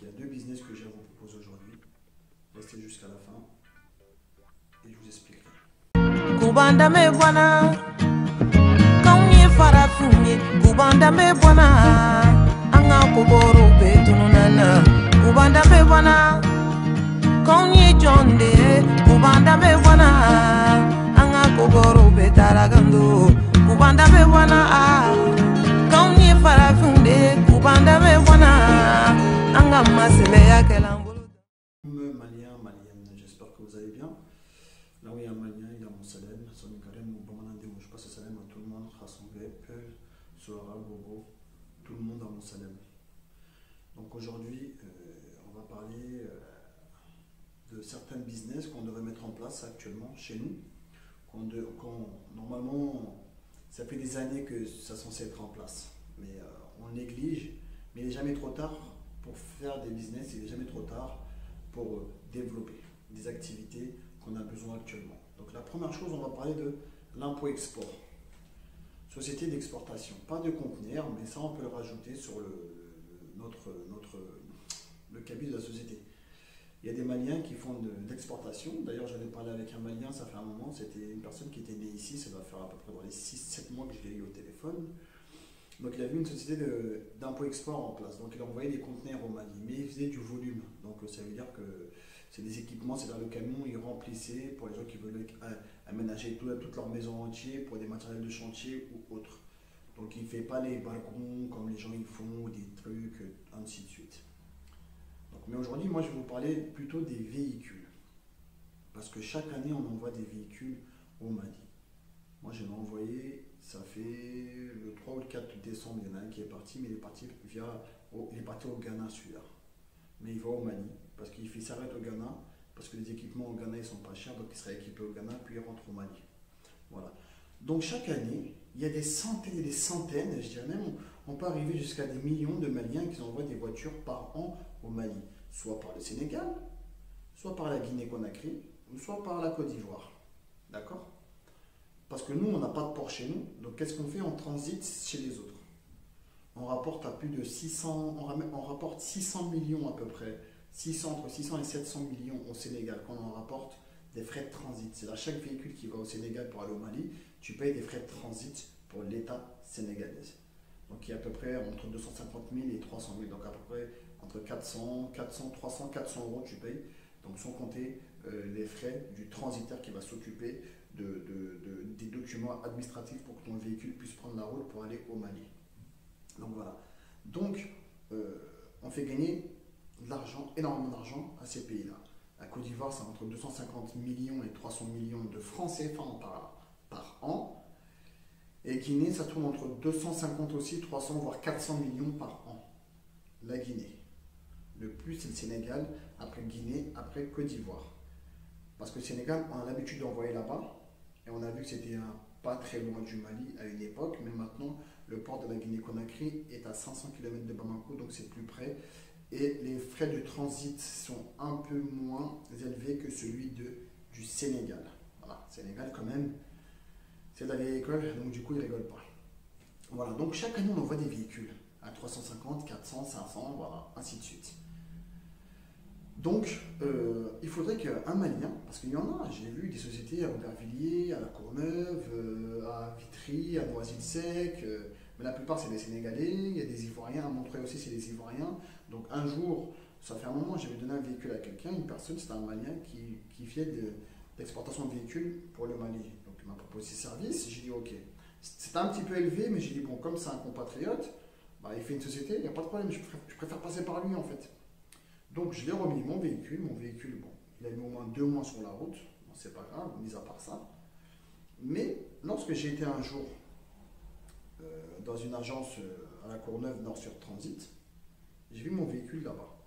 il y a deux business que j'ai à vous proposer aujourd'hui. Restez jusqu'à la fin et je vous expliquerai. Kubanda me bwana, kaunye farafunye. Kubanda me bwana, anga kogoro betununana. Kubanda me bwana, kaunye jonde. Kubanda me bwana, anga kogoro betaragando. Kubanda me bwana, kaunye farafunye. Kubanda me bwana, anga masele ya kelambulu. Malien, malienne, j'espère que vous allez bien. Là où il y a un malien, il y a mon salem, son carême, mon bon je passe salem à tout le monde, rassemblé, Peul, Sora, Bobo, tout le monde a mon salem. Donc aujourd'hui, on va parler de certains business qu'on devrait mettre en place actuellement chez nous. Normalement, ça fait des années que ça est censé être en place, mais on le néglige. Mais il n'est jamais trop tard pour faire des business, il n'est jamais trop tard pour développer des activités qu'on a besoin actuellement. Donc la première chose, on va parler de l'impôt export. Société d'exportation, pas de conteneurs, mais ça on peut le rajouter sur le cabis de la société. Il y a des Maliens qui font de l'exportation. D'ailleurs, j'avais parlé avec un Malien, ça fait un moment, c'était une personne qui était née ici, ça va faire à peu près dans les 6-7 mois que je l'ai eu au téléphone. Donc il a vu une société d'impôt-export en place, donc il a envoyé des conteneurs au Mali, mais il faisait du volume, donc ça veut dire que c'est des équipements, c'est dans le camion, il remplissait pour les gens qui veulent aménager toute leur maison entière, pour des matériels de chantier ou autres. Donc il ne fait pas les balcons comme les gens ils font, des trucs, ainsi de suite. Donc, mais aujourd'hui, moi je vais vous parler plutôt des véhicules, parce que chaque année on envoie des véhicules au Mali. Moi je l'ai envoyé, ça fait le 3 ou le 4 décembre, il y en a un qui est parti, mais il est parti au Ghana celui-là. Mais il va au Mali, parce qu'il s'arrête au Ghana, parce que les équipements au Ghana ils sont pas chers, donc il sera équipé au Ghana, puis il rentre au Mali. Voilà. Donc chaque année, il y a des centaines et des centaines, je dirais même, on peut arriver jusqu'à des millions de Maliens qui envoient des voitures par an au Mali, soit par le Sénégal, soit par la Guinée-Conakry, ou soit par la Côte d'Ivoire. D'accord? Parce que nous, on n'a pas de port chez nous, donc qu'est-ce qu'on fait? On transite chez les autres. On rapporte à plus de 600, on rapporte 600 millions à peu près, entre 600 et 700 millions au Sénégal, quand on rapporte des frais de transit. C'est à chaque véhicule qui va au Sénégal pour aller au Mali, tu payes des frais de transit pour l'État sénégalais. Donc il y a à peu près entre 250 000 et 300 000, donc à peu près entre 300, 400 euros tu payes, donc sans compter les frais du transitaire qui va s'occuper des documents administratifs pour que ton véhicule puisse prendre la route pour aller au Mali. Donc voilà. Donc on fait gagner de l'argent, énormément d'argent à ces pays-là. La Côte d'Ivoire, c'est entre 250 millions et 300 millions de francs CFA par an. Et Guinée, ça tourne entre 250 aussi, 300 voire 400 millions par an. La Guinée. Le plus, c'est le Sénégal, après Guinée, après Côte d'Ivoire. Parce que le Sénégal, on a l'habitude d'envoyer là-bas. Et on a vu que c'était pas très loin du Mali à une époque, mais maintenant, le port de la Guinée-Conakry est à 500 km de Bamako, donc c'est plus près. Et les frais de transit sont un peu moins élevés que celui du Sénégal. Voilà, Sénégal quand même, c'est de la vieille école, donc du coup ils ne rigolent pas. Voilà, donc chaque année on envoie des véhicules à 350, 400, 500, voilà, ainsi de suite. Donc il faudrait qu'un Malien, parce qu'il y en a, j'ai vu des sociétés à Aubervilliers, à La Courneuve, à Vitry, à Noisy-le-Sec, mais la plupart c'est des Sénégalais, il y a des Ivoiriens, à Montreuil aussi c'est des Ivoiriens. Donc un jour, ça fait un moment, j'avais donné un véhicule à quelqu'un, une personne, c'était un Malien qui fait de l'exportation de véhicules pour le Mali. Donc il m'a proposé ses services, j'ai dit ok. C'était un petit peu élevé, mais j'ai dit bon, comme c'est un compatriote, bah, il fait une société, il n'y a pas de problème, je préfère passer par lui en fait. Donc je lui ai remis mon véhicule, bon, il a mis au moins 2 mois sur la route, bon, c'est pas grave, mis à part ça. Mais lorsque j'ai été un jour dans une agence à La Courneuve, Nord-Sur Transit, j'ai vu mon véhicule là-bas.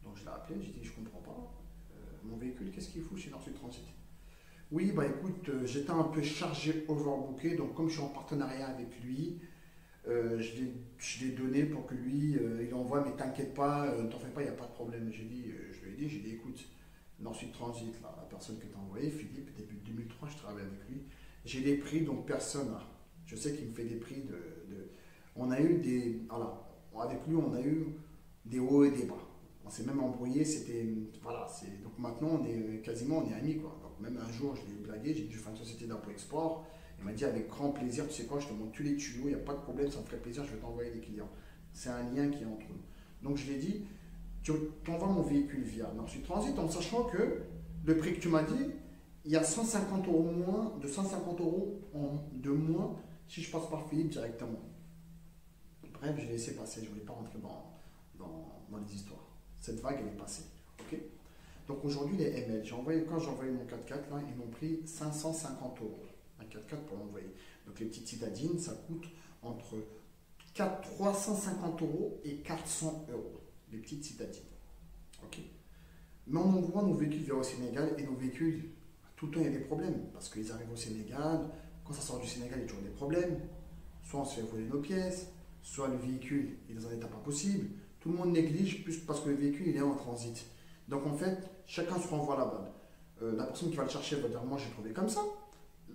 Donc je l'ai appelé, j'ai dit je comprends pas, mon véhicule qu'est-ce qu'il fout chez Nord-Sur Transit? Oui, bah écoute, j'étais un peu chargé overbooké, donc comme je suis en partenariat avec lui, je l'ai donné pour que lui, il envoie, mais t'inquiète pas, t'en fais pas, il n'y a pas de problème. Je lui ai dit, écoute, Nord-Sud Transit, là, la personne que tu as envoyée, Philippe, depuis 2003, je travaille avec lui, j'ai des prix, donc personne n'a. Je sais qu'il me fait des prix on a eu des, voilà, avec lui, on a eu des hauts et des bas. s'est même embrouillé, c'était, voilà, donc maintenant on est amis quoi. Donc même un jour je l'ai blagué, j'ai dit je fais une société d'import-export, il m'a dit avec grand plaisir, tu sais quoi, je te montre tous les tuyaux, il n'y a pas de problème, ça me ferait plaisir, je vais t'envoyer des clients. C'est un lien qui est entre nous. Donc je lui ai dit, tu envoies mon véhicule via Nord-Sud Transit en sachant que le prix que tu m'as dit, il y a 150 euros moins, de 150 euros de moins si je passe par Philippe directement. Bref, je l'ai laissé passer, je ne voulais pas rentrer dans les histoires. Cette vague, elle est passée. Ok. Donc aujourd'hui, les ML, quand j'ai envoyé mon 4x4, là, ils m'ont pris 550 euros. Un 4x4 pour l'envoyer. Donc les petites citadines, ça coûte entre 350 euros et 400 euros. Les petites citadines. Ok. Mais on envoie nos véhicules vers au Sénégal et nos véhicules, tout le temps, il y a des problèmes. Parce qu'ils arrivent au Sénégal, quand ça sort du Sénégal, il y a toujours des problèmes. Soit on se fait voler nos pièces, soit le véhicule est dans un état pas possible. Tout le monde néglige plus parce que le véhicule il est en transit. Donc en fait, chacun se renvoie la balle. La personne qui va le chercher va dire moi j'ai trouvé comme ça.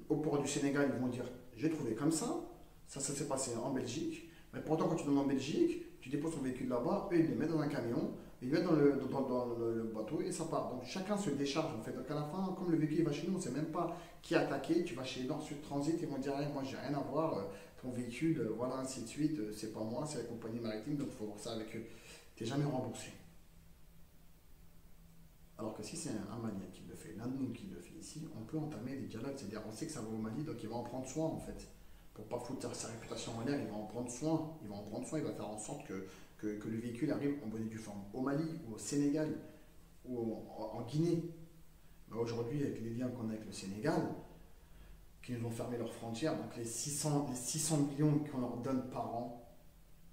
Au port du Sénégal, ils vont dire j'ai trouvé comme ça. Ça s'est passé en Belgique. Mais pourtant, quand tu donnes en Belgique, tu déposes ton véhicule là-bas, eux ils le mettent dans un camion, ils le mettent dans le bateau et ça part. Donc chacun se décharge en fait. Donc à la fin, comme le véhicule va chez nous, on ne sait même pas qui a attaqué. Tu vas chez Nord-Sud Transit, ils vont dire hey, moi j'ai rien à voir. Ton véhicule, voilà, ainsi de suite, c'est pas moi, c'est la compagnie maritime, donc il faut voir ça avec eux. Tu n'es jamais remboursé. Alors que si c'est un Malien qui le fait, l'un de nous qui le fait ici, on peut entamer des dialogues, c'est-à-dire on sait que ça va au Mali, donc il va en prendre soin en fait. Pour ne pas foutre sa réputation en l'air, il va en prendre soin, il va faire en sorte que le véhicule arrive en bonne et due forme. Au Mali, ou au Sénégal, ou en Guinée. Mais aujourd'hui, avec les liens qu'on a avec le Sénégal, qui nous ont fermé leurs frontières, donc les 600 millions qu'on leur donne par an,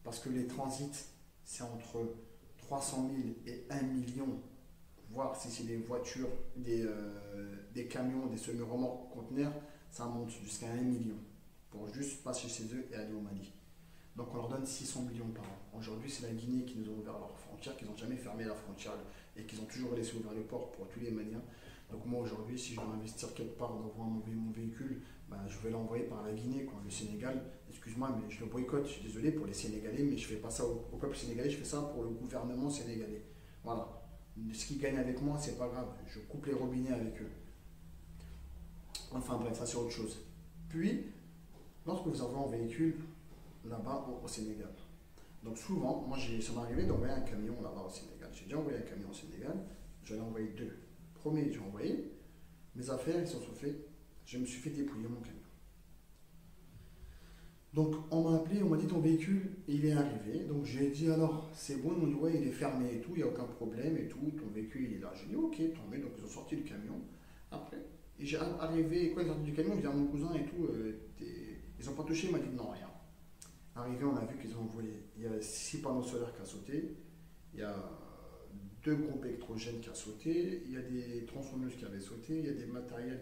parce que les transits, c'est entre 300 000 et 1 million, voire si c'est des voitures, des camions, des semi-remorques conteneurs, ça monte jusqu'à 1 million, pour juste passer chez eux et aller au Mali. Donc on leur donne 600 millions par an. Aujourd'hui, c'est la Guinée qui nous a ouvert leurs frontières, qu'ils n'ont jamais fermé la frontière et qu'ils ont toujours laissé ouvert les ports pour tous les Maliens. Donc moi aujourd'hui, si je dois investir quelque part dans mon véhicule, ben, je vais l'envoyer par la Guinée, quoi. Le Sénégal, excuse-moi, mais je le boycotte, je suis désolé pour les Sénégalais, mais je ne fais pas ça au peuple sénégalais, je fais ça pour le gouvernement sénégalais. Voilà. Ce qu'ils gagnent avec moi, c'est pas grave, je coupe les robinets avec eux. Enfin bref, ça c'est autre chose. Puis, lorsque vous avez un véhicule là-bas au Sénégal, donc souvent, moi ça m'est arrivé d'envoyer un camion là-bas au Sénégal. J'ai déjà envoyé un camion au Sénégal, j'en ai envoyé 2. Premier, j'ai envoyé, mes affaires, ils se sont fait, je me suis fait dépouiller mon camion. Donc on m'a appelé, on m'a dit ton véhicule, il est arrivé. Donc j'ai dit alors, c'est bon, ils m'ont dit ouais, il est fermé et tout, il n'y a aucun problème et tout, ton véhicule il est là. J'ai dit ok, tant mieux, donc ils ont sorti le camion. Après, et j'ai arrivé, quand ils ont sorti du camion, j'ai dit à mon cousin et tout, ils n'ont pas touché, il m'a dit non, rien. Arrivé, on a vu qu'ils ont envoyé, il y a 6 panneaux solaires qui ont sauté, il y a 2 groupes électrogènes qui ont sauté, il y a des tronçonneuses qui avaient sauté, il y a des matériels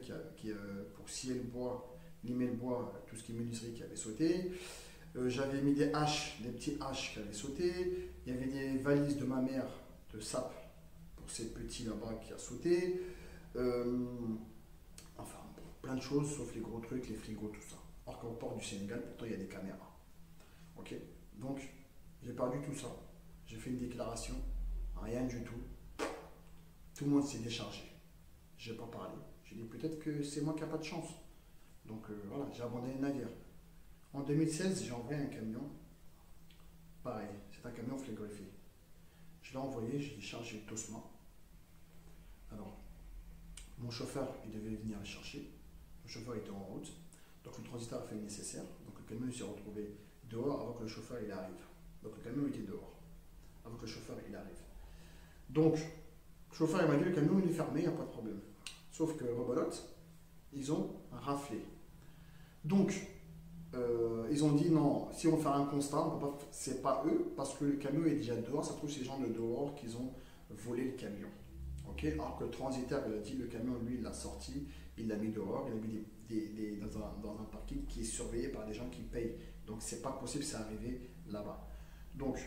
pour scier le bois, limer le bois, tout ce qui est menuiserie qui avait sauté. J'avais mis des haches, des petits haches qui avaient sauté. Il y avait des valises de ma mère de sap pour ces petits là-bas qui a sauté. Enfin, plein de choses sauf les gros trucs, les frigos, tout ça. Or qu'au port du Sénégal, pourtant il y a des caméras. Ok, donc j'ai perdu tout ça. J'ai fait une déclaration, rien du tout. Tout le monde s'est déchargé. J'ai pas parlé. J'ai dit peut-être que c'est moi qui n'ai pas de chance. Donc voilà, j'ai abandonné le navire. En 2016, j'ai envoyé un camion. Pareil, c'est un camion frigorifié. Je l'ai envoyé, j'ai chargé Tosma. Alors, mon chauffeur, il devait venir le chercher. Le chauffeur était en route. Donc le transiteur a fait le nécessaire. Donc le camion s'est retrouvé dehors avant que le chauffeur il arrive. Donc le camion était dehors avant que le chauffeur il arrive. Donc, le chauffeur il m'a dit le camion il est fermé, il n'y a pas de problème. Sauf que rebolote, ils ont raflé. Donc, ils ont dit non, si on fait un constat, c'est pas eux, parce que le camion est déjà dehors, ça se trouve c'est les gens de dehors qui ont volé le camion. Ok. Alors que le transitaire, il a dit le camion, lui, il l'a sorti, il l'a mis dehors, il l'a mis dans un parking qui est surveillé par des gens qui payent. Donc c'est pas possible, c'est arrivé là-bas. Donc,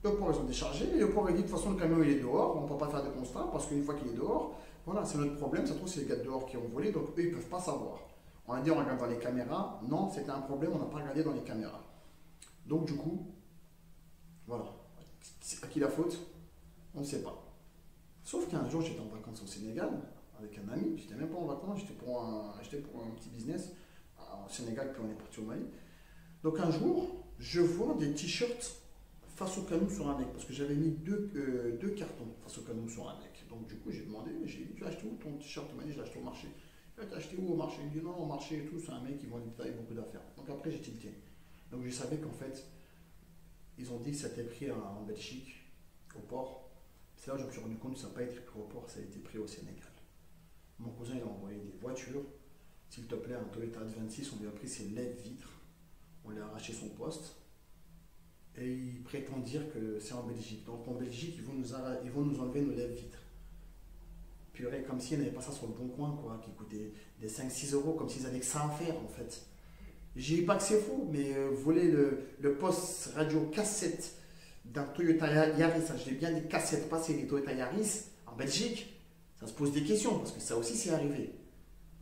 le port, ils ont déchargé, et le port, il dit de toute façon, le camion, il est dehors, on ne peut pas faire de constat, parce qu'une fois qu'il est dehors, voilà, c'est notre problème, ça se trouve c'est les gars de dehors qui ont volé, donc eux, ils ne peuvent pas savoir. On a dit on regarde dans les caméras, non, c'était un problème, on n'a pas regardé dans les caméras. Donc du coup, voilà. À qui la faute? On ne sait pas. Sauf qu'un jour, j'étais en vacances au Sénégal avec un ami. J'étais même pas en vacances, j'étais pour un petit business au Sénégal, puis on est parti au Mali. Donc un jour, je vois des t-shirts face au canon sur un mec, parce que j'avais mis deux cartons face au canon sur un mec. Donc du coup, j'ai demandé, j'ai dit, tu as acheté où ton t-shirt? Il m'a dit, je l'ai acheté au marché. Tu as acheté où au marché? Il me dit, non, au marché et tout, c'est un mec qui vend des détails, beaucoup d'affaires. Donc après, j'ai tilté. Donc je savais qu'en fait, ils ont dit que ça a été pris en Belgique, au port. C'est là que je me suis rendu compte que ça n'a pas été pris au port, ça a été pris au Sénégal. Mon cousin, il a envoyé des voitures. S'il te plaît, un Toyota 26, on lui a pris ses lèvres-vitres. On lui a arraché son poste. Et il prétend dire que c'est en Belgique. Donc en Belgique, ils vont nous enlever nos lèvres-vitres. Purée, comme s'ils n'avaient pas ça sur le bon coin, quoi, qui coûtait des 5-6 euros, comme s'ils avaient que ça à faire, en fait. J'ai pas que c'est faux, mais voler le poste radio cassette d'un Toyota Yaris, ça, je dis bien des cassettes passées des Toyota Yaris en Belgique, ça se pose des questions, parce que ça aussi c'est arrivé.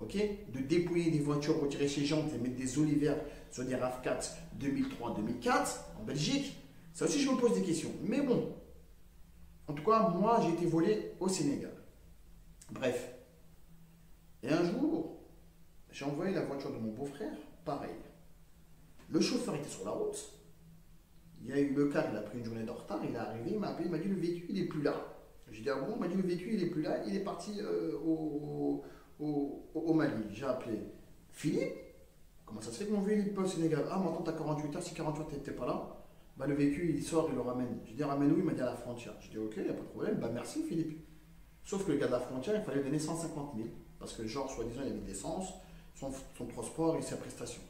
Ok, de dépouiller des voitures, retirer ses jantes et mettre des olivères sur des RAV4 2003-2004 en Belgique, ça aussi je me pose des questions. Mais bon, en tout cas, moi j'ai été volé au Sénégal. Bref. Et un jour, j'ai envoyé la voiture de mon beau-frère, pareil. Le chauffeur était sur la route. Il y a eu le car, il a pris une journée de retard, il est arrivé, il m'a appelé, il m'a dit le véhicule il n'est plus là. J'ai dit ah bon, il m'a dit le véhicule il n'est plus là, il est parti au Mali. J'ai appelé Philippe, comment ça se fait que mon véhicule n'est pas au Sénégal? Ah mais attends, t'as 48 heures, si 48 heures t'étais pas là, bah le véhicule il sort, il le ramène. J'ai dit ramène où? Il m'a dit à la frontière. J'ai dit ok, il n'y a pas de problème, bah merci Philippe. Sauf que le gars de la frontière, il fallait donner 150 000, parce que genre soi-disant il avait de l'essence, son transport et sa prestation.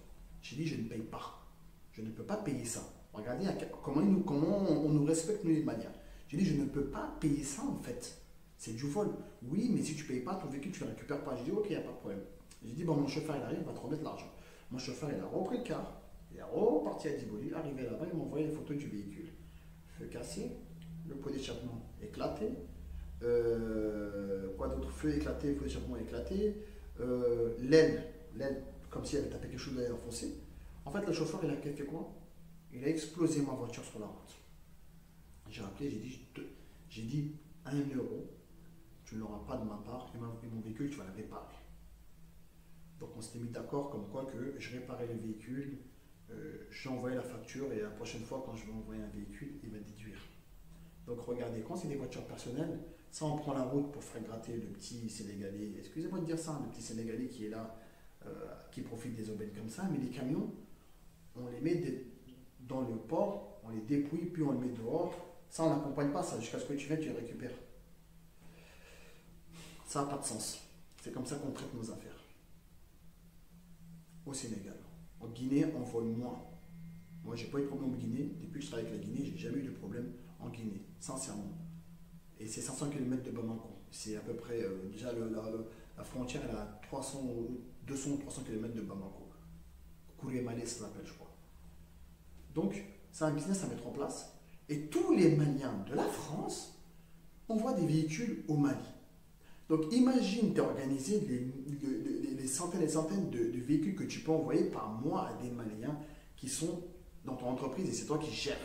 J'ai dit je ne paye pas, je ne peux pas payer ça. Regardez comment on nous respecte, nous, les Maliens. J'ai dit, je ne peux pas payer ça, en fait. C'est du vol. Oui, mais si tu ne payes pas, ton véhicule, tu ne le récupères pas. J'ai dit, ok, il n'y a pas de problème. J'ai dit, bon, mon chauffeur, il arrive, il va te remettre l'argent. Mon chauffeur, il a repris le car. Il est reparti à Diboli. Arrivé là-bas, il m'a envoyé les photos du véhicule. Feu cassé, le pot d'échappement éclaté. Quoi d'autre? Feu éclaté, feu d'échappement éclaté. L'aile, comme s'il avait tapé quelque chose d'aller enfoncé. En fait, le chauffeur, il a fait quoi? Il a explosé ma voiture sur la route. J'ai appelé, j'ai dit 1 euro, tu ne l'auras pas de ma part et mon véhicule, tu vas le réparer. Donc on s'était mis d'accord comme quoi que je réparais le véhicule, j'ai envoyé la facture et la prochaine fois quand je vais envoyer un véhicule, il va déduire. Donc regardez, quand c'est des voitures personnelles, ça on prend la route pour faire gratter le petit Sénégalais, excusez-moi de dire ça, le petit Sénégalais qui est là, qui profite des aubaines comme ça, mais les camions, on les met dans le port, on les dépouille, puis on le met dehors. Ça, on n'accompagne pas ça jusqu'à ce que tu viennes, tu les récupères. Ça n'a pas de sens. C'est comme ça qu'on traite nos affaires. Au Sénégal. En Guinée, on vole moins. Moi, j'ai pas eu de problème en Guinée. Depuis que je travaille avec la Guinée, j'ai jamais eu de problème en Guinée, sincèrement. Et c'est 500 km de Bamako. C'est à peu près, déjà, la frontière, elle a 200 ou 300 km de Bamako. Kouré-Malais, ça s'appelle, je crois. Donc, c'est un business à mettre en place. Et tous les Maliens de la France envoient des véhicules au Mali. Donc, imagine, tu as organisé les centaines et centaines de véhicules que tu peux envoyer par mois à des Maliens qui sont dans ton entreprise. Et c'est toi qui gères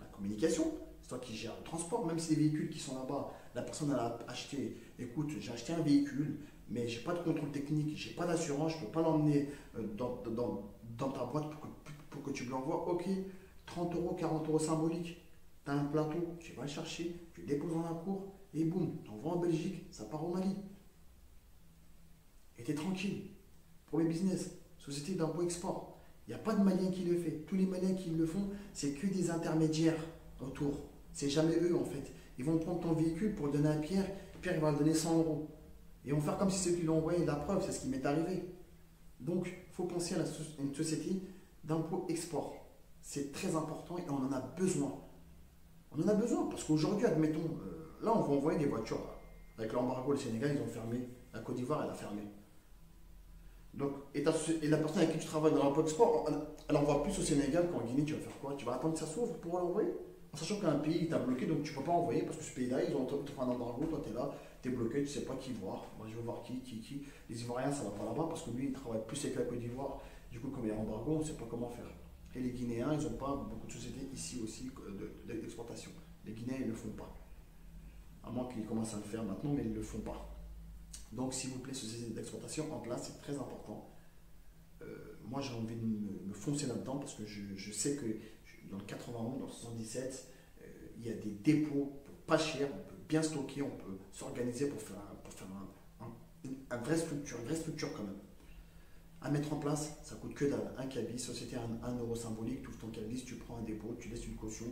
la communication, c'est toi qui gères le transport. Même si les véhicules qui sont là-bas, la personne a acheté, écoute, j'ai acheté un véhicule, mais je n'ai pas de contrôle technique, je n'ai pas d'assurance, je ne peux pas l'emmener dans ta boîte pour que tu me l'envoies. Ok, 30 euros, 40 euros symboliques. Tu as un plateau, tu vas le chercher, tu le déposes dans la cour, et boum, tu envoies en Belgique, ça part au Mali. Et tu es tranquille. Premier business, société d'impôt-export. Il n'y a pas de Maliens qui le fait. Tous les Maliens qui le font, c'est que des intermédiaires autour. C'est jamais eux en fait. Ils vont prendre ton véhicule pour le donner à Pierre, Pierre il va le donner 100 euros. Et ils vont faire comme si ceux qui l'ont envoyé, la preuve, c'est ce qui m'est arrivé. Donc, il faut penser à une société d'impôt-export. C'est très important et on en a besoin. On en a besoin parce qu'aujourd'hui, admettons, là on va envoyer des voitures. Avec l'embargo, le Sénégal, ils ont fermé. La Côte d'Ivoire, elle a fermé. Donc, et la personne avec qui tu travailles dans l'impôt-export, elle envoie plus au Sénégal qu'en Guinée. Tu vas faire quoi? Tu vas attendre que ça s'ouvre pour l'envoyer? En sachant qu'un pays t'a bloqué, donc tu ne peux pas envoyer parce que ce pays-là, ils ont fait un embargo. Toi, tu es là, tu es bloqué, tu ne sais pas qui voir. Moi, je veux voir qui. Les Ivoiriens, ça ne va pas là-bas parce que lui, il travaille plus avec la Côte d'Ivoire. Du coup, comme il y a un embargo, on ne sait pas comment faire. Et les Guinéens, ils n'ont pas beaucoup de sociétés ici aussi d'exportation. Les Guinéens, ils ne le font pas. À moins qu'ils commencent à le faire maintenant, mais ils ne le font pas. Donc, s'il vous plaît, société d'exportation en place, c'est très important. Moi, j'ai envie de me foncer là-dedans parce que je sais que dans le 91, dans le 77, il y a des dépôts pour pas cher, on peut bien stocker, on peut s'organiser pour faire une vraie structure quand même. À mettre en place, ça coûte que dalle. Un cabis, société à 1 euro symbolique, tu ouvres ton cabis, tu prends un dépôt, tu laisses une caution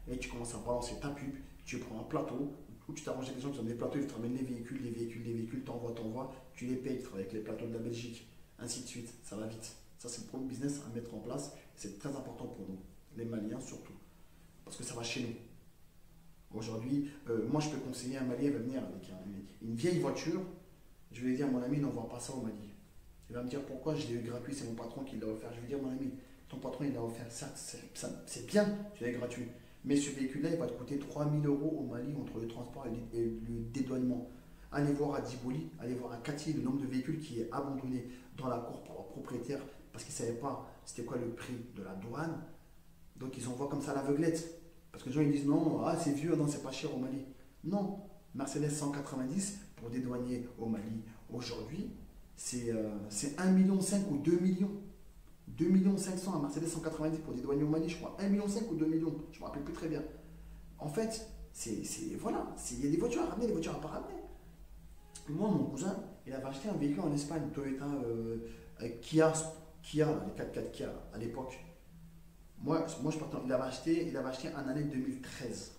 et tu commences à balancer ta pub, tu prends un plateau, ou tu t'arranges avec des gens qui ont des plateaux, ils te ramènent les véhicules, t'envoies, tu les payes, tu travailles avec les plateaux de la Belgique, ainsi de suite, ça va vite. Ça, c'est le premier business à mettre en place, c'est très important pour nous, les Maliens surtout, parce que ça va chez nous. Aujourd'hui, moi je peux conseiller un Malien, il va venir avec une vieille voiture, je vais lui dire, mon ami, n'envoie pas ça au Mali. Il va me dire pourquoi je l'ai eu gratuit, c'est mon patron qui l'a offert. Je vais dire, mon ami, ton patron il l'a offert, c'est bien, tu l'as eu gratuit. Mais ce véhicule-là, il va te coûter 3 000 € au Mali entre le transport et le dédouanement. Allez voir à Diboli, allez voir à Kati, le nombre de véhicules qui est abandonné dans la cour par leur propriétaire parce qu'ils ne savaient pas c'était quoi le prix de la douane. Donc ils envoient comme ça à l'aveuglette. Parce que les gens ils disent non, ah, c'est vieux, non, c'est pas cher au Mali. Non, Mercedes 190 pour dédouaner au Mali aujourd'hui, c'est 1,5 million ou 2 millions. 2 500 000 à Mercedes 190 pour dédouaner au Mali, je crois. 1,5 million ou 2 millions, je ne me rappelle plus très bien. En fait, voilà, il y a des voitures à ramener, des voitures à pas ramener. Moi, mon cousin, il avait acheté un véhicule en Espagne, Toyota Kia, les 4x4 Kia à l'époque. Moi je partais, il avait acheté en année 2013.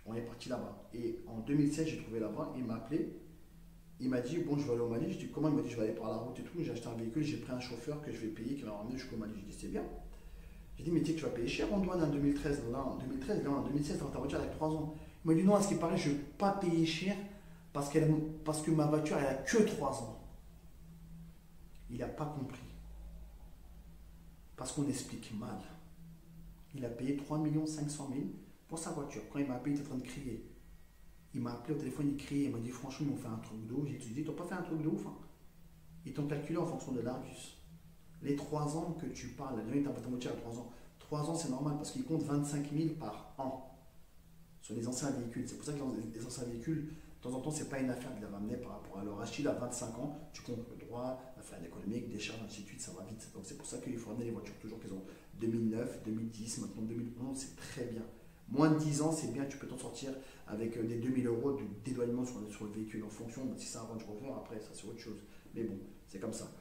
On est parti là-bas. Et en 2016, j'ai trouvé là-bas, il m'a appelé. Il m'a dit, bon, je vais aller au Mali. Je dis, comment? Il m'a dit, je vais aller par la route et tout. J'ai acheté un véhicule, j'ai pris un chauffeur que je vais payer, qui va m'emmener jusqu'au Mali. J'ai dit, c'est bien. J'ai dit, mais tu sais que tu vas payer cher en douane en 2013. Là, en 2016, là, en 2016, ta voiture avec 3 ans. Il m'a dit, non, à ce qui paraît, je ne vais pas payer cher parce que ma voiture, elle a que 3 ans. Il n'a pas compris. Parce qu'on explique mal. Il a payé 3 500 000 pour sa voiture. Quand il m'a appelé, il était en train de crier. Il m'a appelé au téléphone, il criait, il m'a dit franchement, ils m'ont fait un truc de ouf. J'ai dit, t'as pas fait un truc de ouf, hein. Ils t'ont calculé en fonction de l'Argus. Les 3 ans que tu parles, les gens, ils t'ont voiture à 3 ans. 3 ans, c'est normal parce qu'ils comptent 25 000 par an sur les anciens véhicules. C'est pour ça que les anciens véhicules, de temps en temps, c'est pas une affaire de les ramener par rapport à leur achat à 25 ans. Tu comptes le droit, l'affaire économique, des charges, ainsi de suite, ça va vite. Donc c'est pour ça qu'il faut ramener les voitures toujours qu'ils ont 2009, 2010, maintenant 2011, c'est très bien. Moins de 10 ans, c'est bien, tu peux t'en sortir avec des 2 000 € de dédouanement sur le véhicule en fonction. Si c'est un Range Rover, après, ça c'est autre chose. Mais bon, c'est comme ça.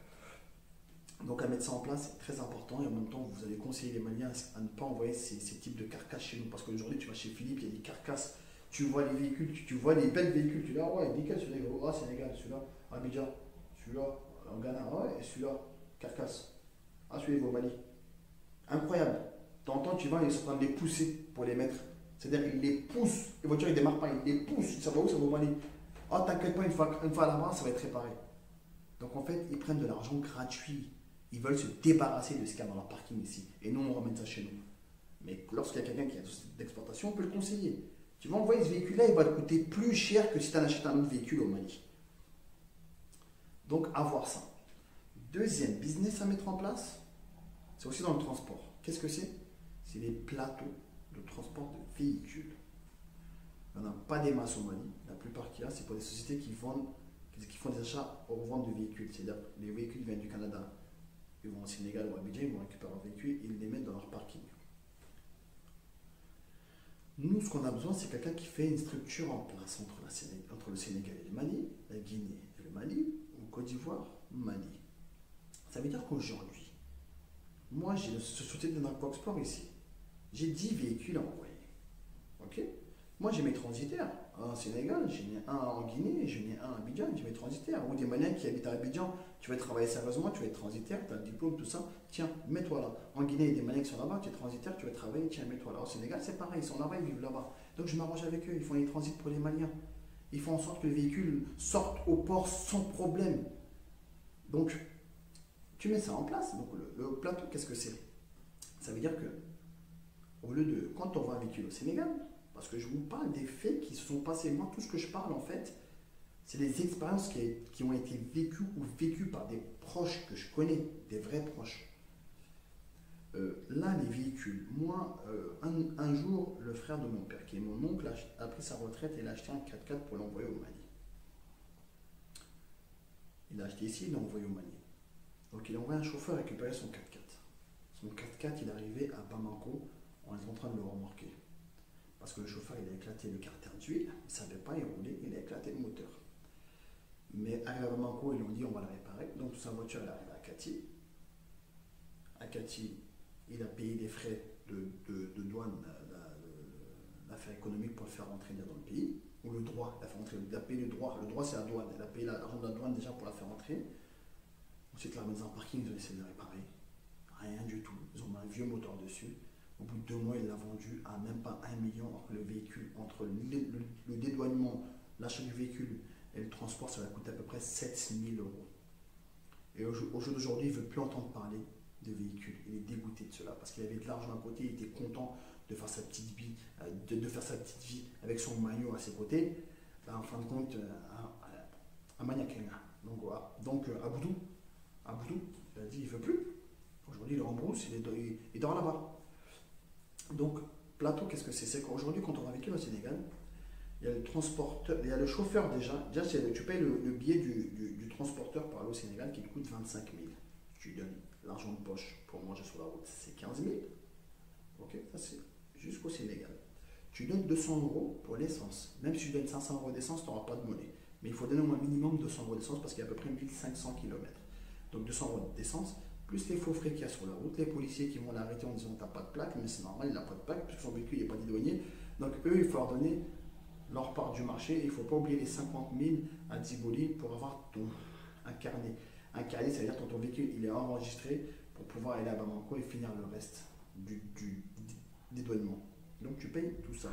Donc à mettre ça en place, c'est très important. Et en même temps, vous allez conseiller les Maliens à ne pas envoyer ces types de carcasses chez nous. Parce qu'aujourd'hui, tu vas chez Philippe, il y a des carcasses. Tu vois les véhicules, tu vois les belles véhicules. Tu dis, ah ouais, nickel, celui-là, ah, Sénégal, celui-là, Abidjan, celui-là, en Ghana, ah ouais, et celui-là, carcasse. Ah, celui-là, il va au Mali. Incroyable. T'entends, tu vas, ils sont en train de les pousser pour les mettre. C'est-à-dire qu'ils les poussent. Les voitures, ils ne démarrent pas, ils les poussent. Ça va où? Ça va au Mali. Ah, t'inquiète pas, une fois là-bas, ça va être réparé. Donc en fait, ils prennent de l'argent gratuit. Ils veulent se débarrasser de ce qu'il y a dans leur parking ici. Et nous, on ramène ça chez nous. Mais lorsqu'il y a quelqu'un qui a d'exportation, on peut le conseiller. Tu vas envoyer ce véhicule-là, il va te coûter plus cher que si tu en achètes un autre véhicule au Mali. Donc, avoir ça. Deuxième business à mettre en place, c'est aussi dans le transport. Qu'est-ce que c'est? C'est les plateaux de transport de véhicules. Il n'y en a pas des masses au Mali. La plupart qu'il y a, c'est pour des sociétés qui font des achats au revente de véhicules. C'est-à-dire que les véhicules viennent du Canada. Ils vont au Sénégal ou à Abidjan, ils vont récupérer leur véhicule et ils les mettent dans leur parking. Nous, ce qu'on a besoin, c'est quelqu'un qui fait une structure en place entre le Sénégal et le Mali, la Guinée et le Mali, ou Côte d'Ivoire, Mali. Ça veut dire qu'aujourd'hui, moi, j'ai une société de Narcoexport ici. J'ai 10 véhicules à envoyer. Ok? Moi, j'ai mes transitaires. Un au Sénégal, j'en ai un en Guinée, j'en ai un à Abidjan, j'ai mes transitaires. Ou des Maliens qui habitent à Abidjan, tu vas travailler sérieusement, tu vas être transitaire, tu as le diplôme, tout ça. Tiens, mets-toi là. En Guinée, il y a des Maliens qui sont là-bas, tu es transitaire, tu vas travailler, tiens, mets-toi là. Au Sénégal, c'est pareil, ils sont là-bas, ils vivent là-bas. Donc, je m'arrange avec eux, ils font les transits pour les Maliens. Ils font en sorte que le véhicule sorte au port sans problème. Donc, tu mets ça en place. Donc, le plateau, qu'est-ce que c'est? Ça veut dire que, au lieu de, quand on voit un véhicule au Sénégal, parce que je vous parle des faits qui se sont passés. Moi, tout ce que je parle, en fait, c'est des expériences qui ont été vécues ou vécues par des proches que je connais, des vrais proches. Là, les véhicules, moi, un jour, le frère de mon père, qui est mon oncle, a pris sa retraite et il a acheté un 4x4 pour l'envoyer au Mali. Il l'a acheté ici, il l'a envoyé au Mali. Donc il a envoyé un chauffeur récupérer son 4x4. Son 4x4, il est arrivé à Bamako, on est en train de le remorquer. Parce que le chauffeur, il a éclaté le carter d'huile, il ne savait pas, il roulait, il a éclaté le moteur. Mais arrivé à Bamako, ils lui ont dit on va le réparer. Donc sa voiture, elle est arrivée à Kati. À Kati, il a payé des frais de douane, l'affaire économique pour le faire rentrer dans le pays. Ou le droit, il a payé le droit c'est la douane, il a payé l'argent de la douane déjà pour la faire rentrer. Ensuite, la remise en parking, ils ont essayé de le réparer. Rien du tout. Ils ont mis un vieux moteur dessus. Au bout de 2 mois, il l'a vendu à même pas 1 million entre le véhicule, entre le dédouanement, l'achat du véhicule et le transport, ça va coûter à peu près 7 000 euros. Et au jour d'aujourd'hui, il ne veut plus entendre parler de véhicules. Il est dégoûté de cela parce qu'il avait de l'argent à côté, il était content de faire sa petite vie, avec son maillot à ses côtés. Ben, en fin de compte, un maniaque. Donc voilà. Donc Aboudou, il a dit il ne veut plus. Aujourd'hui, il est en brousse, il dort là-bas. Donc, plateau, qu'est-ce que c'est? C'est qu'aujourd'hui, quand on a vécu au Sénégal, il y a le transporteur, il y a le chauffeur déjà. Tu payes le billet du transporteur pour aller au Sénégal qui te coûte 25 000. Tu donnes l'argent de poche pour manger sur la route, c'est 15 000. Ok, ça c'est jusqu'au Sénégal. Tu donnes 200 euros pour l'essence. Même si tu donnes 500 euros d'essence, tu n'auras pas de monnaie. Mais il faut donner au moins minimum 200 euros d'essence parce qu'il y a à peu près 1500 km. Donc 200 euros d'essence, plus les faux frais qu'il y a sur la route, les policiers qui vont l'arrêter en disant tu n'as pas de plaque, mais c'est normal, il n'a pas de plaque, puisque son véhicule n'est pas dédouané. Donc eux, il faut leur donner leur part du marché. Il ne faut pas oublier les 50 000 à Djibouti pour avoir un carnet. Un carnet, c'est-à-dire que ton véhicule il est enregistré pour pouvoir aller à Bamako et finir le reste du dédouanement. Donc tu payes tout ça,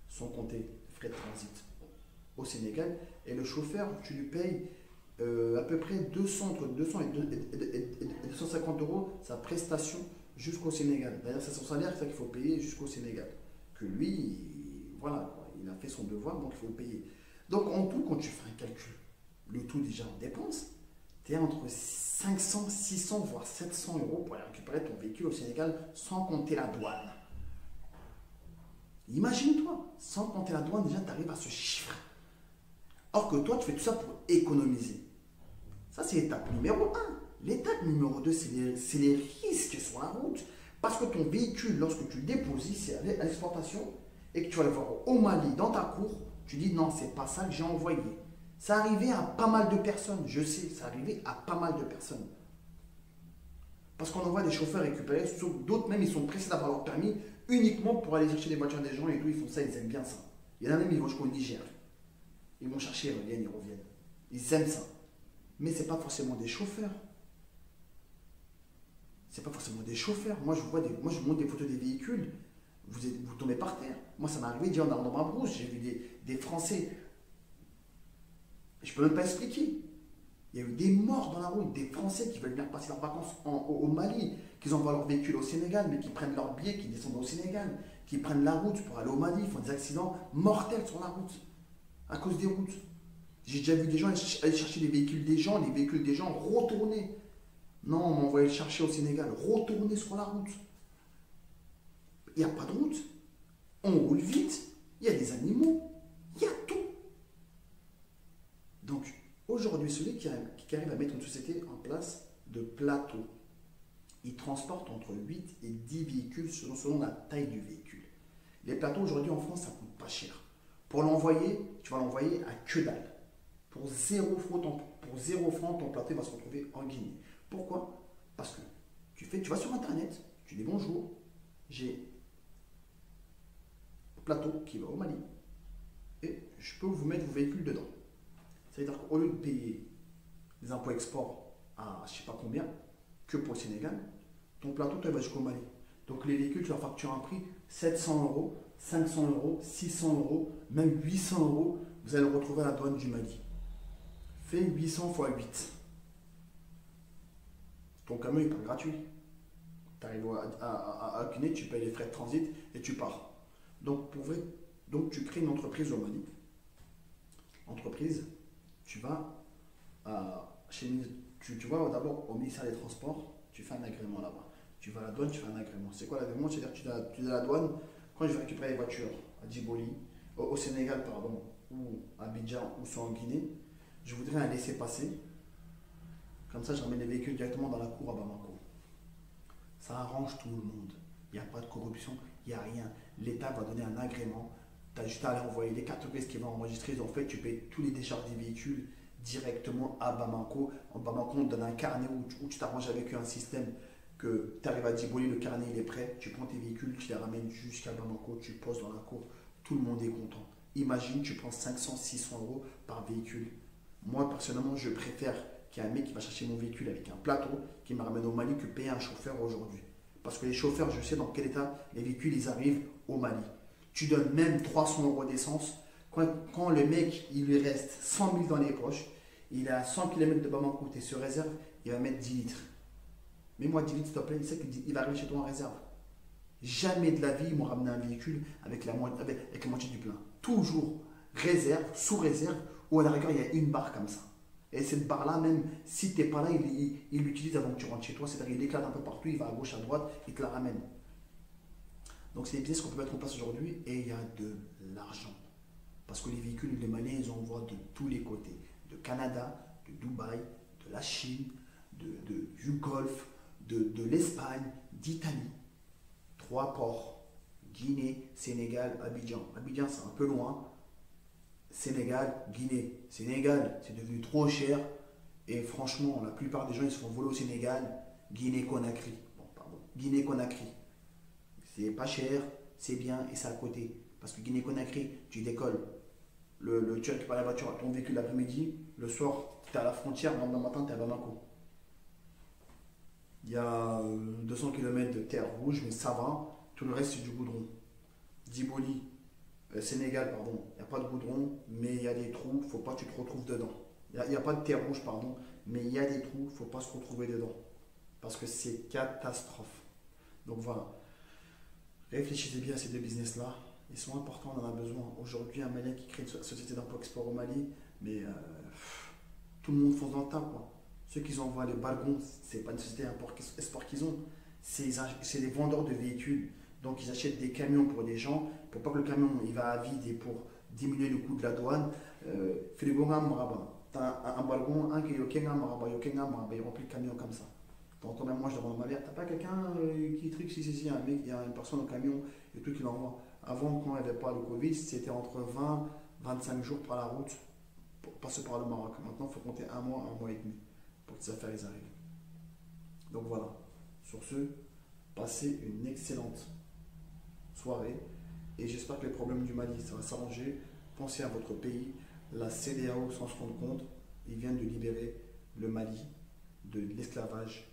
sans compter frais de transit au Sénégal. Et le chauffeur, tu lui payes à peu près entre 200 et 250 euros sa prestation jusqu'au Sénégal. D'ailleurs, c'est son salaire, c'est ça qu'il faut payer jusqu'au Sénégal. Que lui, voilà, il a fait son devoir, donc il faut le payer. Donc en tout, quand tu fais un calcul, le tout déjà en dépenses, tu es entre 500, 600, voire 700 euros pour aller récupérer ton véhicule au Sénégal sans compter la douane. Imagine-toi, sans compter la douane, déjà tu arrives à ce chiffre. Or que toi, tu fais tout ça pour économiser. Ça, c'est l'étape numéro 1. L'étape numéro 2, c'est les risques sur la route. Parce que ton véhicule, lorsque tu le déposes ici à l'exportation et que tu vas le voir au Mali, dans ta cour, tu dis non, c'est pas ça que j'ai envoyé. Ça arrivait à pas mal de personnes, je sais, ça arrivait à pas mal de personnes. Parce qu'on envoie des chauffeurs récupérer, d'autres même, ils sont pressés d'avoir leur permis uniquement pour aller chercher les voitures des gens et tout, ils font ça, ils aiment bien ça. Il y en a même, ils vont jusqu'au Niger. Ils vont chercher, ils reviennent. Ils aiment ça. Mais ce n'est pas forcément des chauffeurs. C'est pas forcément des chauffeurs. Moi, je vous montre des photos des véhicules. Vous tombez par terre. Moi, ça m'est arrivé dans ma brousse. J'ai vu des Français. Je ne peux même pas expliquer. Il y a eu des morts dans la route, des Français qui veulent venir passer leurs vacances au Mali, qui envoient leur véhicule au Sénégal, mais qui prennent leur billet, qui descendent au Sénégal, qui prennent la route pour aller au Mali, ils font des accidents mortels sur la route. À cause des routes. J'ai déjà vu des gens aller chercher les véhicules des gens, retourner. Non, on m'a envoyé le chercher au Sénégal, retourner sur la route. Il n'y a pas de route. On roule vite, il y a des animaux, il y a tout. Donc, aujourd'hui, celui qui arrive à mettre une société en place de plateau, il transporte entre 8 et 10 véhicules selon la taille du véhicule. Les plateaux aujourd'hui en France, ça ne coûte pas cher. Pour l'envoyer, tu vas l'envoyer à que dalle. Pour 0 francs, ton plateau va se retrouver en Guinée. Pourquoi? Parce que tu vas sur Internet, tu dis bonjour, j'ai un plateau qui va au Mali et je peux vous mettre vos véhicules dedans. C'est-à-dire qu'au lieu de payer les impôts export à je ne sais pas combien, que pour le Sénégal, ton plateau, tu vas jusqu'au Mali. Donc les véhicules, tu vas facturer un prix 700 euros, 500 euros, 600 euros, même 800 euros, vous allez le retrouver à la douane du Mali. Fais 800 x 8. Ton camion est pas gratuit. Tu arrives à Guinée, tu payes les frais de transit et tu pars. Donc tu crées une entreprise au Mali. Entreprise, tu vas tu vas d'abord au ministère des Transports, tu fais un agrément là-bas. Tu vas à la douane, tu fais un agrément. C'est quoi l'agrément? C'est-à-dire que tu es à la douane, quand je vais récupérer les voitures à Djibouti, au Sénégal, pardon, ou à Abidjan, ou soit en Guinée, je voudrais un laisser-passer. Comme ça, je ramène les véhicules directement dans la cour à Bamako. Ça arrange tout le monde. Il n'y a pas de corruption, il n'y a rien. L'État va donner un agrément. Tu as juste à aller envoyer les cartes grises qui vont enregistrer. En fait, tu payes tous les décharges des véhicules directement à Bamako. En Bamako, on te donne un carnet où tu t'arranges avec eux un système que tu arrives à Djibouti, le carnet il est prêt. Tu prends tes véhicules, tu les ramènes jusqu'à Bamako, tu poses dans la cour. Tout le monde est content. Imagine, tu prends 500, 600 euros par véhicule. Moi, personnellement, je préfère qu'il y ait un mec qui va chercher mon véhicule avec un plateau qui me ramène au Mali que payer un chauffeur aujourd'hui. Parce que les chauffeurs, je sais dans quel état les véhicules ils arrivent au Mali. Tu donnes même 300 euros d'essence. Quand le mec, il lui reste 100 000 dans les poches, il est à 100 km de Bamako, tu es sur réserve, il va mettre 10 litres. Mets-moi 10 litres, s'il te plaît, il sait qu'il va arriver chez toi en réserve. Jamais de la vie, ils m'ont ramené un véhicule avec la moitié du plein. Toujours réserve, sous réserve, ou à la rigueur, il y a une barre comme ça. Et cette barre-là, même si tu n'es pas là, il l'utilise avant que tu rentres chez toi. C'est-à-dire qu'il éclate un peu partout, il va à gauche, à droite, il te la ramène. Donc c'est des business qu'on peut mettre en place aujourd'hui et il y a de l'argent. Parce que les véhicules, les Maliens, ils envoient de tous les côtés. De Canada, de Dubaï, de la Chine, du Golfe, de l'Espagne, d'Italie. 3 ports. Guinée, Sénégal, Abidjan. Abidjan, c'est un peu loin. Sénégal, Guinée. Sénégal, c'est devenu trop cher. Et franchement, la plupart des gens, ils se font voler au Sénégal. Guinée-Conakry. Bon, pardon. Guinée-Conakry. C'est pas cher, c'est bien et c'est à côté. Parce que Guinée-Conakry, tu décolles. Tu récupères la voiture, ton véhicule l'après-midi. Le soir, tu es à la frontière. Le lendemain matin, tu es à Bamako. Il y a 200 km de terre rouge, mais ça va. Tout le reste, c'est du goudron. Djibouti, Sénégal, pardon, il n'y a pas de goudron, mais il y a des trous, il ne faut pas que tu te retrouves dedans. Il n'y a pas de terre rouge, pardon, mais il y a des trous, il ne faut pas se retrouver dedans. Parce que c'est catastrophe. Donc voilà. Réfléchissez bien à ces deux business-là. Ils sont importants, on en a besoin. Aujourd'hui, un Malien qui crée une société d'import-export au Mali, mais tout le monde fonce dans le tas, quoi. Ceux qui envoient les balgons, ce n'est pas une société d'import-export qu'ils ont. C'est des vendeurs de véhicules. Donc ils achètent des camions pour des gens, pour pas que le camion il va à vide et pour diminuer le coût de la douane. Frigo maraba. T'as un balgon, un qui maraba, il remplit le camion comme ça. T'entends même moi je demande à ma mère, t'as pas quelqu'un qui trique si, un mec, il y a une personne au camion et tout qui l'envoie. Avant, quand il n'y avait pas le Covid, c'était entre 20 25 jours par la route pour passer par le Maroc. Maintenant, il faut compter un mois et demi pour que ces affaires arrivent. Donc voilà. Sur ce, passez une excellente soirée et j'espère que les problèmes du Mali ça va s'arranger. Pensez à votre pays, la CEDEAO sans se rendre compte, ils viennent de libérer le Mali de l'esclavage